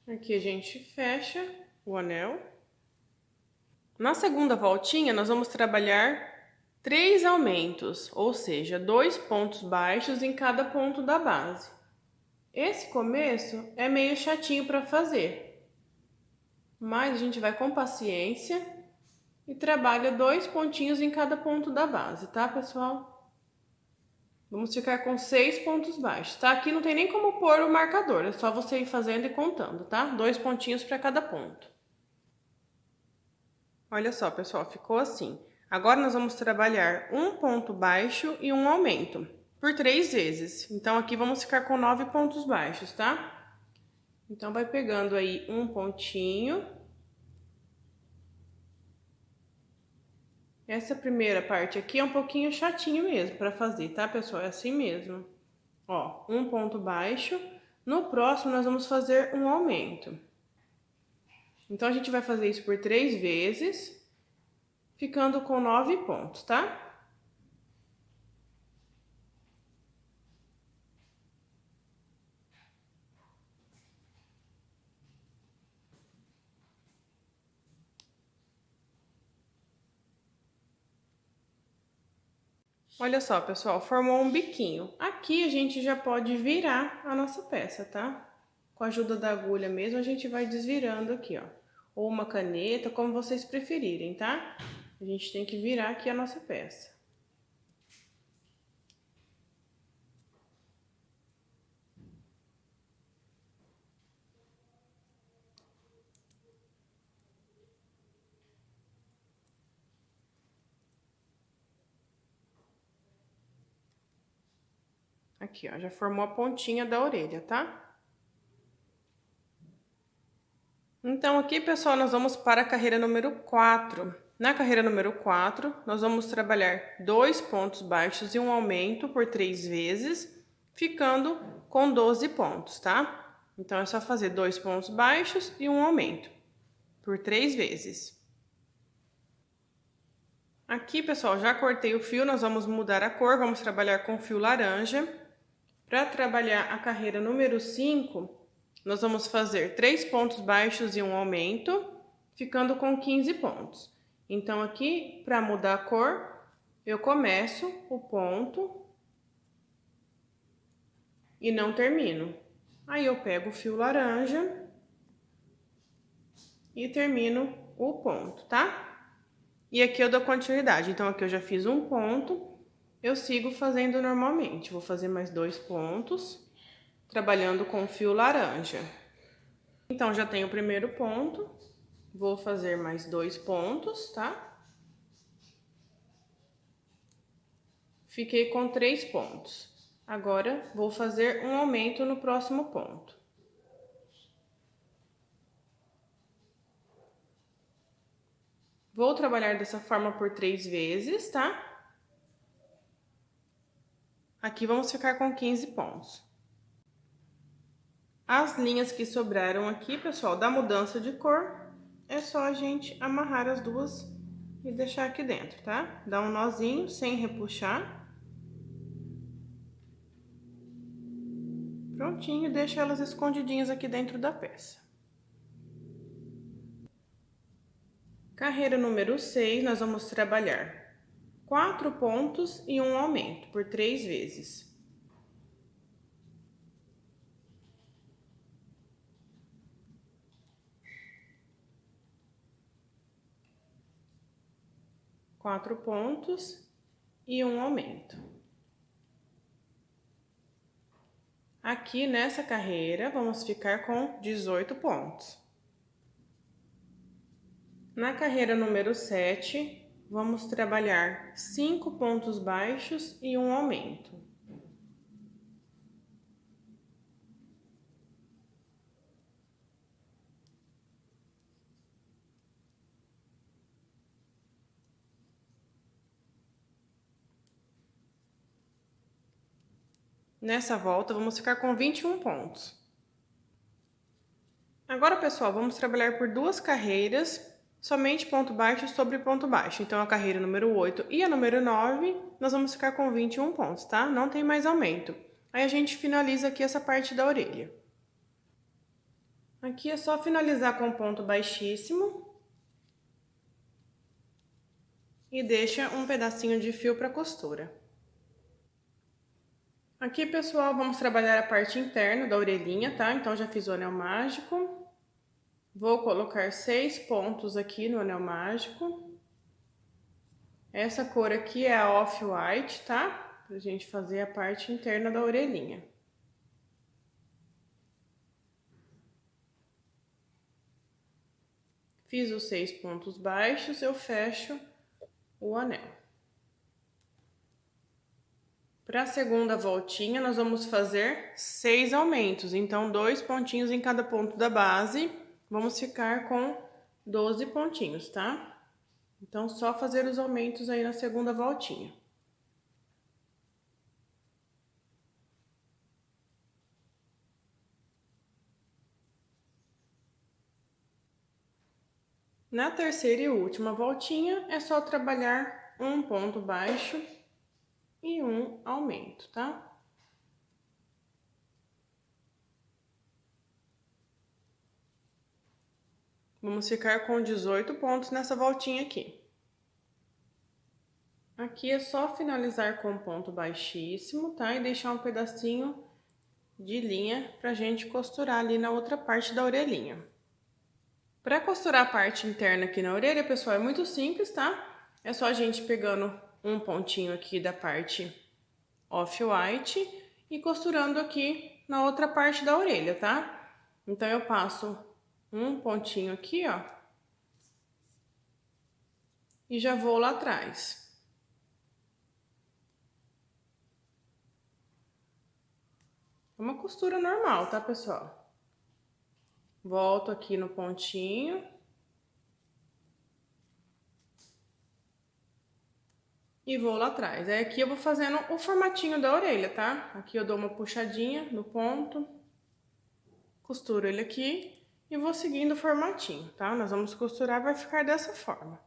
A: Aqui a gente fecha o anel. Na segunda voltinha, nós vamos trabalhar 3 aumentos, ou seja, 2 pontos baixos em cada ponto da base. Esse começo é meio chatinho para fazer, mas a gente vai com paciência e trabalha 2 pontinhos em cada ponto da base, tá, pessoal? Vamos ficar com 6 pontos baixos, tá? Aqui não tem nem como pôr o marcador, é só você ir fazendo e contando, tá? 2 pontinhos para cada ponto. Olha só, pessoal, ficou assim. Agora nós vamos trabalhar um ponto baixo e um aumento por 3 vezes. Então, aqui vamos ficar com 9 pontos baixos, tá? Então, vai pegando aí um pontinho. Essa primeira parte aqui é um pouquinho chatinho mesmo para fazer, tá, pessoal? É assim mesmo. Ó, um ponto baixo. No próximo, nós vamos fazer um aumento. Então, a gente vai fazer isso por 3 vezes, ficando com 9 pontos, tá? Olha só, pessoal, formou um biquinho. Aqui a gente já pode virar a nossa peça, tá? Com a ajuda da agulha mesmo, a gente vai desvirando aqui, ó. Ou uma caneta, como vocês preferirem, tá? A gente tem que virar aqui a nossa peça. Aqui, ó, já formou a pontinha da orelha, tá? Então, aqui, pessoal, nós vamos para a carreira número 4. Na carreira número 4, nós vamos trabalhar 2 pontos baixos e um aumento por 3 vezes, ficando com 12 pontos, tá? Então, é só fazer 2 pontos baixos e um aumento por 3 vezes. Aqui, pessoal, já cortei o fio, nós vamos mudar a cor, vamos trabalhar com fio laranja. Para trabalhar a carreira número 5, nós vamos fazer 3 pontos baixos e um aumento, ficando com 15 pontos. Então, aqui, para mudar a cor, eu começo o ponto e não termino. Aí, eu pego o fio laranja e termino o ponto, tá? E aqui eu dou continuidade. Então, aqui eu já fiz um ponto, eu sigo fazendo normalmente. Vou fazer mais 2 pontos, trabalhando com fio laranja. Então, já tenho o primeiro ponto, vou fazer mais 2 pontos, tá? Fiquei com 3 pontos. Agora, vou fazer um aumento no próximo ponto. Vou trabalhar dessa forma por 3 vezes, tá? Aqui vamos ficar com 15 pontos. As linhas que sobraram aqui, pessoal, da mudança de cor, é só a gente amarrar as duas e deixar aqui dentro, tá? Dá um nozinho sem repuxar. Prontinho, deixa elas escondidinhas aqui dentro da peça. Carreira número 6, nós vamos trabalhar 4 pontos e um aumento por 3 vezes. Quatro pontos e um aumento. Aqui nessa carreira, vamos ficar com 18 pontos. Na carreira número 7, vamos trabalhar 5 pontos baixos e um aumento. Nessa volta, vamos ficar com 21 pontos. Agora, pessoal, vamos trabalhar por duas carreiras, somente ponto baixo sobre ponto baixo. Então, a carreira número 8 e a número 9, nós vamos ficar com 21 pontos, tá? Não tem mais aumento. Aí, a gente finaliza aqui essa parte da orelha. Aqui é só finalizar com ponto baixíssimo. E deixa um pedacinho de fio para costura. Aqui, pessoal, vamos trabalhar a parte interna da orelhinha, tá? Então, já fiz o anel mágico. Vou colocar 6 pontos aqui no anel mágico. Essa cor aqui é a Off-White, tá? Pra gente fazer a parte interna da orelhinha. Fiz os 6 pontos baixos, eu fecho o anel. Para a segunda voltinha, nós vamos fazer 6 aumentos. Então, 2 pontinhos em cada ponto da base. Vamos ficar com 12 pontinhos, tá? Então, só fazer os aumentos aí na segunda voltinha. Na terceira e última voltinha, é só trabalhar um ponto baixo e um aumento, tá? Vamos ficar com 18 pontos nessa voltinha aqui. Aqui é só finalizar com ponto baixíssimo, tá? E deixar um pedacinho de linha pra gente costurar ali na outra parte da orelhinha. Para costurar a parte interna aqui na orelha, pessoal, é muito simples, tá? É só a gente pegando um pontinho aqui da parte Off-White e costurando aqui na outra parte da orelha, tá? Então, eu passo um pontinho aqui, ó. E já vou lá atrás. É uma costura normal, tá, pessoal? Volto aqui no pontinho. E vou lá atrás. Aí aqui eu vou fazendo o formatinho da orelha, tá? Aqui eu dou uma puxadinha no ponto. Costuro ele aqui e vou seguindo o formatinho, tá? Nós vamos costurar, vai ficar dessa forma.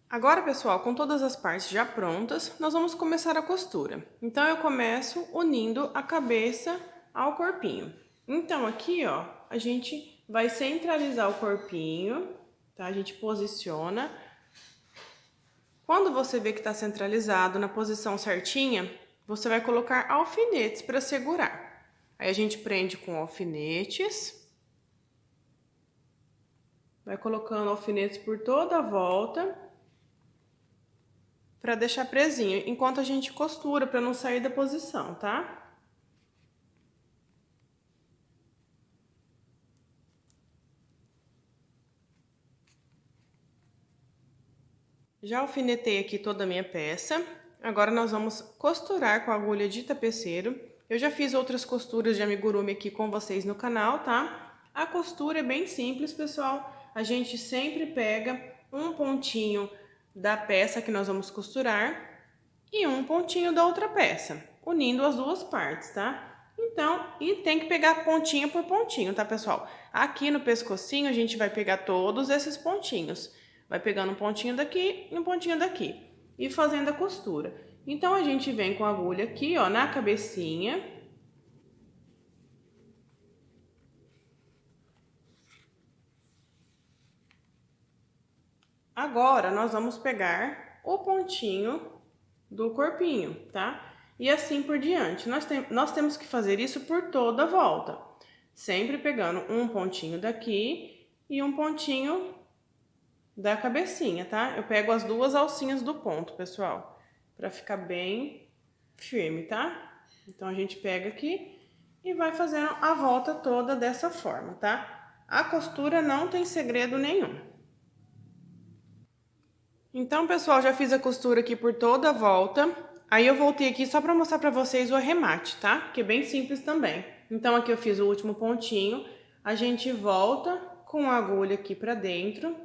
A: Agora, pessoal, com todas as partes já prontas, nós vamos começar a costura. Então, eu começo unindo a cabeça ao corpinho. Então, aqui, ó, a gente vai centralizar o corpinho, tá? A gente posiciona. Quando você vê que tá centralizado na posição certinha, você vai colocar alfinetes para segurar. Aí, a gente prende com alfinetes. Vai colocando alfinetes por toda a volta para deixar presinho, enquanto a gente costura para não sair da posição, tá? Já alfinetei aqui toda a minha peça. Agora nós vamos costurar com a agulha de tapeceiro. Eu já fiz outras costuras de amigurumi aqui com vocês no canal, tá? A costura é bem simples, pessoal. A gente sempre pega um pontinho da peça que nós vamos costurar e um pontinho da outra peça, unindo as duas partes, tá? Então, e tem que pegar pontinho por pontinho, tá, pessoal? Aqui no pescocinho a gente vai pegar todos esses pontinhos. Vai pegando um pontinho daqui e um pontinho daqui e fazendo a costura. Então, a gente vem com a agulha aqui, ó, na cabecinha. Agora, nós vamos pegar o pontinho do corpinho, tá? E assim por diante. Nós temos que fazer isso por toda a volta. Sempre pegando um pontinho daqui e um pontinho da cabecinha, tá? Eu pego as duas alcinhas do ponto, pessoal, pra ficar bem firme, tá? Então, a gente pega aqui e vai fazendo a volta toda dessa forma, tá? A costura não tem segredo nenhum. Então, pessoal, já fiz a costura aqui por toda a volta. Aí eu voltei aqui só pra mostrar pra vocês o arremate, tá? Que é bem simples também. Então, aqui eu fiz o último pontinho. A gente volta com a agulha aqui pra dentro.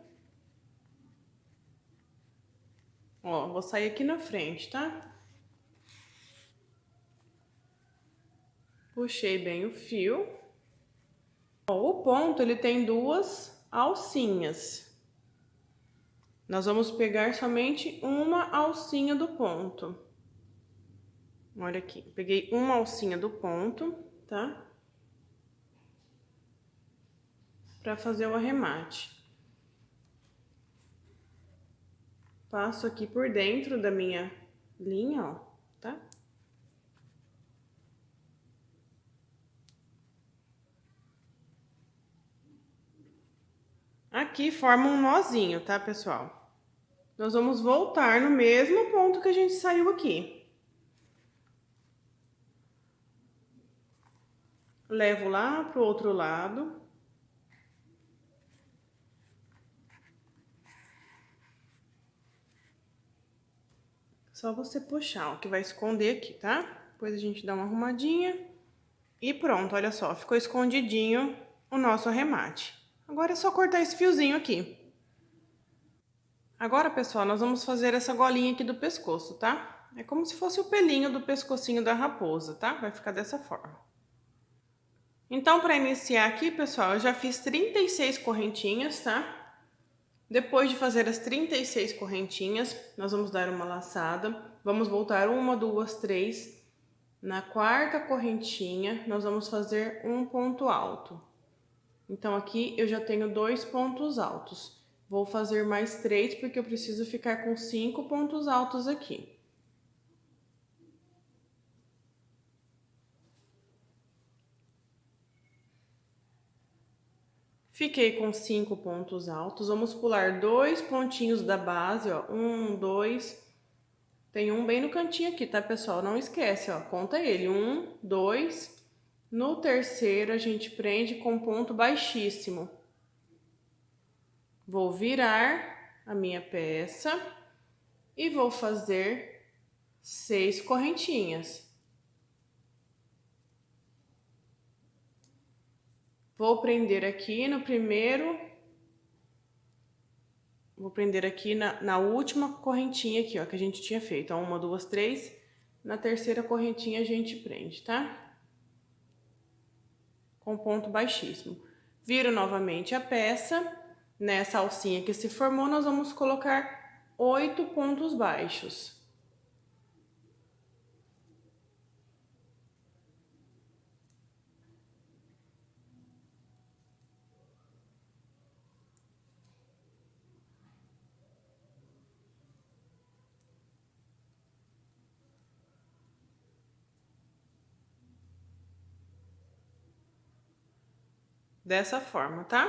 A: Ó, vou sair aqui na frente, tá? Puxei bem o fio. Ó, o ponto, ele tem duas alcinhas. Nós vamos pegar somente uma alcinha do ponto. Olha aqui, peguei uma alcinha do ponto, tá? Pra fazer o arremate. Passo aqui por dentro da minha linha, ó, tá? Aqui forma um nozinho, tá, pessoal? Nós vamos voltar no mesmo ponto que a gente saiu aqui. Levo lá pro outro lado. Só você puxar, ó, que vai esconder aqui, tá? Depois a gente dá uma arrumadinha. E pronto, olha só, ficou escondidinho o nosso arremate. Agora é só cortar esse fiozinho aqui. Agora, pessoal, nós vamos fazer essa golinha aqui do pescoço, tá? É como se fosse o pelinho do pescocinho da raposa, tá? Vai ficar dessa forma. Então, para iniciar aqui, pessoal, eu já fiz 36 correntinhas, tá? Depois de fazer as 36 correntinhas, nós vamos dar uma laçada. Vamos voltar uma, duas, três. Na quarta correntinha, nós vamos fazer um ponto alto. Então, aqui eu já tenho 2 pontos altos. Vou fazer mais 3, porque eu preciso ficar com 5 pontos altos aqui. Fiquei com 5 pontos altos. Vamos pular 2 pontinhos da base, ó. 1, 2. Tem um bem no cantinho aqui, tá, pessoal? Não esquece, ó. Conta ele. 1, 2. No terceiro, a gente prende com ponto baixíssimo. Vou virar a minha peça e vou fazer 6 correntinhas. Vou prender aqui no primeiro, vou prender aqui na última correntinha aqui, ó, que a gente tinha feito. Ó, 1, 2, 3, na terceira correntinha a gente prende, tá? Com ponto baixíssimo. Viro novamente a peça, nessa alcinha que se formou, nós vamos colocar 8 pontos baixos. Dessa forma, tá?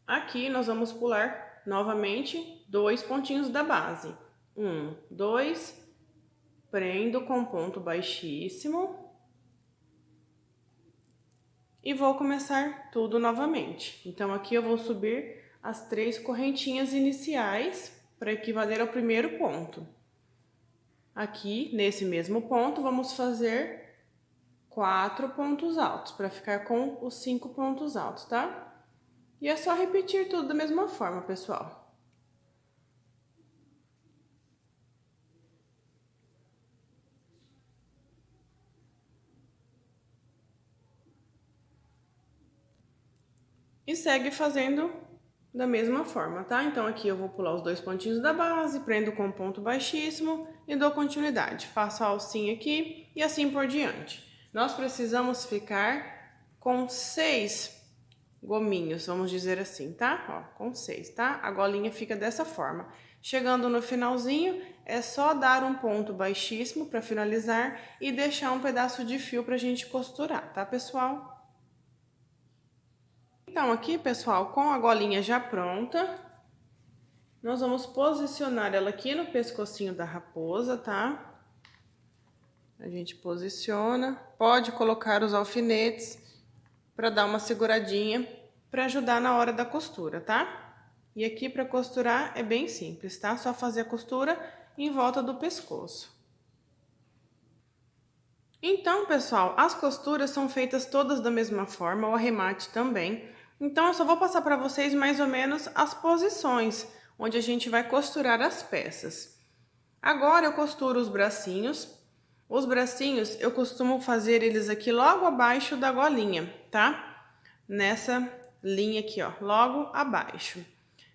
A: Aqui nós vamos pular novamente 2 pontinhos da base. 1, 2, prendo com ponto baixíssimo. E vou começar tudo novamente. Então, aqui eu vou subir as 3 correntinhas iniciais para equivaler ao primeiro ponto. Aqui, nesse mesmo ponto, vamos fazer 4 pontos altos, para ficar com os 5 pontos altos, tá? E é só repetir tudo da mesma forma, pessoal. E segue fazendo da mesma forma, tá? Então, aqui eu vou pular os 2 pontinhos da base, prendo com ponto baixíssimo e dou continuidade. Faço a alcinha aqui e assim por diante. Nós precisamos ficar com 6 gominhos, vamos dizer assim, tá? Ó, com 6, tá? A golinha fica dessa forma. Chegando no finalzinho, é só dar um ponto baixíssimo para finalizar e deixar um pedaço de fio pra gente costurar, tá, pessoal? Então, aqui, pessoal, com a golinha já pronta, nós vamos posicionar ela aqui no pescocinho da raposa, tá? A gente posiciona, pode colocar os alfinetes para dar uma seguradinha, para ajudar na hora da costura, tá? E aqui para costurar é bem simples, tá? Só fazer a costura em volta do pescoço. Então, pessoal, as costuras são feitas todas da mesma forma, o arremate também. Então, eu só vou passar para vocês mais ou menos as posições onde a gente vai costurar as peças. Agora eu costuro os bracinhos. Os bracinhos eu costumo fazer eles aqui logo abaixo da golinha, tá? Nessa linha aqui, ó, logo abaixo.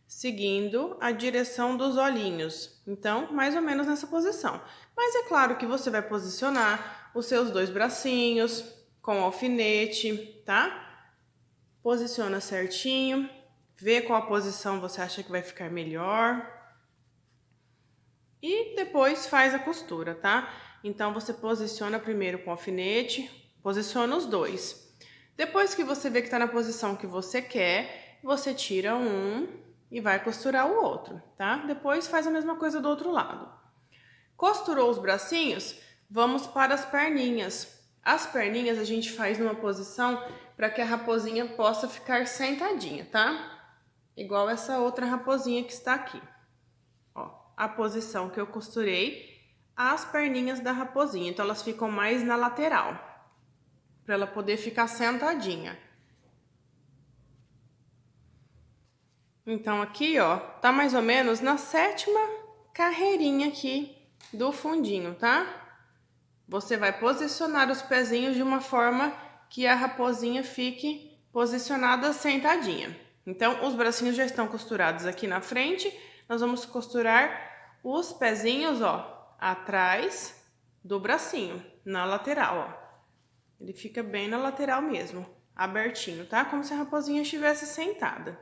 A: Seguindo a direção dos olhinhos. Então, mais ou menos nessa posição. Mas é claro que você vai posicionar os seus dois bracinhos com o alfinete, tá? Posiciona certinho, vê qual a posição você acha que vai ficar melhor. E depois faz a costura, tá? Então, você posiciona primeiro com o alfinete, posiciona os dois. Depois que você vê que tá na posição que você quer, você tira um e vai costurar o outro, tá? Depois faz a mesma coisa do outro lado. Costurou os bracinhos, vamos para as perninhas. As perninhas a gente faz numa posição para que a raposinha possa ficar sentadinha, tá? Igual essa outra raposinha que está aqui. Ó, a posição que eu costurei as perninhas da raposinha, então elas ficam mais na lateral, para ela poder ficar sentadinha. Então aqui, ó, tá mais ou menos na 7ª carreirinha aqui do fundinho, tá? Você vai posicionar os pezinhos de uma forma que a raposinha fique posicionada sentadinha. Então, os bracinhos já estão costurados aqui na frente, nós vamos costurar os pezinhos, ó, atrás do bracinho, na lateral, ó. Ele fica bem na lateral mesmo, abertinho, tá? Como se a raposinha estivesse sentada.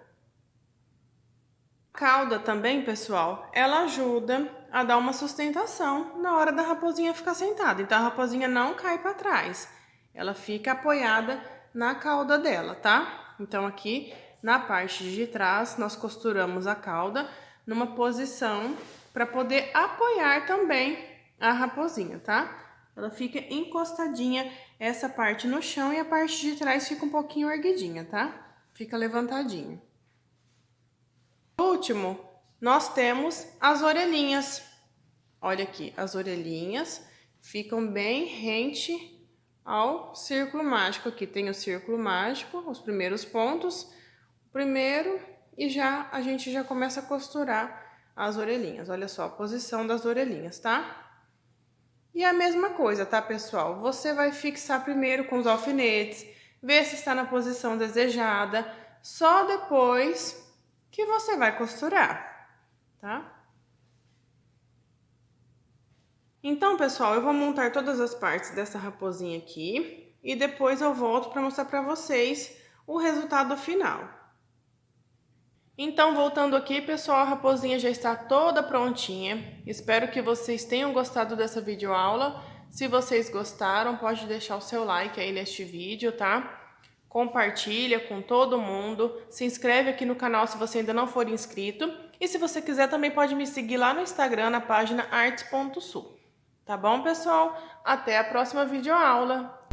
A: A cauda também, pessoal, ela ajuda a dar uma sustentação na hora da raposinha ficar sentada. Então, a raposinha não cai para trás, ela fica apoiada na cauda dela, tá? Então, aqui na parte de trás, nós costuramos a cauda numa posição para poder apoiar também a raposinha, tá? Ela fica encostadinha essa parte no chão e a parte de trás fica um pouquinho erguidinha, tá? Fica levantadinha. Por último, nós temos as orelhinhas. Olha aqui, as orelhinhas ficam bem rente ao círculo mágico. Aqui tem o círculo mágico, os primeiros pontos, o primeiro, e já a gente já começa a costurar as orelhinhas. Olha só a posição das orelhinhas, tá? E a mesma coisa, tá, pessoal? Você vai fixar primeiro com os alfinetes, ver se está na posição desejada, só depois que você vai costurar, tá? Então, pessoal, eu vou montar todas as partes dessa raposinha aqui e depois eu volto para mostrar para vocês o resultado final. Então, voltando aqui, pessoal, a raposinha já está toda prontinha. Espero que vocês tenham gostado dessa videoaula. Se vocês gostaram, pode deixar o seu like aí neste vídeo, tá? Compartilha com todo mundo. Se inscreve aqui no canal se você ainda não for inscrito. E se você quiser, também pode me seguir lá no Instagram, na página artes.sul. Tá bom, pessoal? Até a próxima videoaula.